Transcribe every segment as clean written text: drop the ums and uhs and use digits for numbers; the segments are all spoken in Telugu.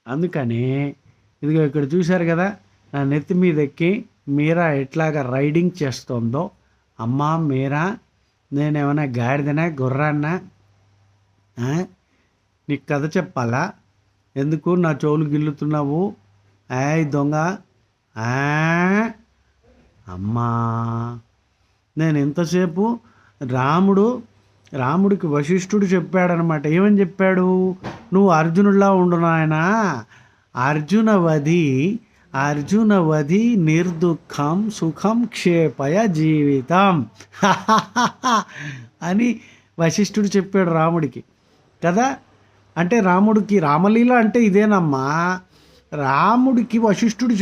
అందుకని ఇదిగో ఇక్కడ చూశారు కదా, నా నెత్తి మీద ఎక్కి మీరా ఎట్లాగా రైడింగ్ చేస్తుందో. అమ్మా మీరా, నేనేమైనా గాడిదనా గుర్రాన్నా? నీకు కథ చెప్పాలా? ఎందుకు నా చెవులు గిల్లుతున్నావు? ఏయ్ దొంగ! అమ్మా, నేను ఎంతసేపు రాముడికి వశిష్ఠుడు చెప్పాడనమాట. ఏమని చెప్పాడు? నువ్వు అర్జునుడిలా ఉండు నాయనా, అర్జునవధి నిర్దుఃఖం సుఖం క్షేపయ జీవితం అని వశిష్ఠుడు చెప్పాడు రాముడికి కదా. అంటే రాముడికి రామలీల అంటే ఇదేనమ్మా. రాముడికి వశిష్ఠుడు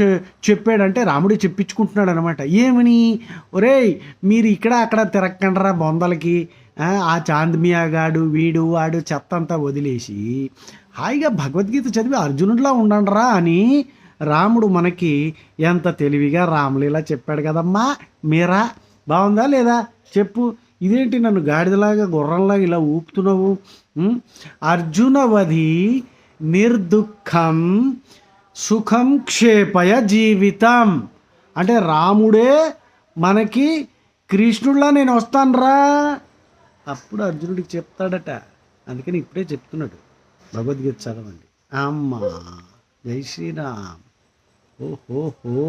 చెప్పాడంటే రాముడే చెప్పించుకుంటున్నాడు అనమాట. ఏమని? ఒరేయ్, మీరు ఇక్కడ అక్కడ తిరక్కండ్రా బొందలకి, ఆ చాంద్మియాగాడు వీడు వాడు చెత్త అంతా వదిలేసి హాయిగా భగవద్గీత చదివి అర్జునుడిలా ఉండండిరా అని రాముడు మనకి ఎంత తెలివిగా రామలీల చెప్పాడు కదమ్మా. మీరా బాగుందా లేదా చెప్పు? ఇదేంటి నన్ను గాడిదలాగా గుర్రంలాగా ఇలా ఊపుతున్నావు? అర్జునవధి నిర్దుఃఖం సుఖం క్షేపయ జీవితం అంటే రాముడే మనకి కృష్ణుడిలా నేను వస్తానురా అప్పుడు అర్జునుడికి చెప్తాడట. అందుకని ఇప్పుడే చెప్తున్నాడు, భగవద్గీత చదవండి. అమ్మా, జై శ్రీరామ్. ఓహోహో.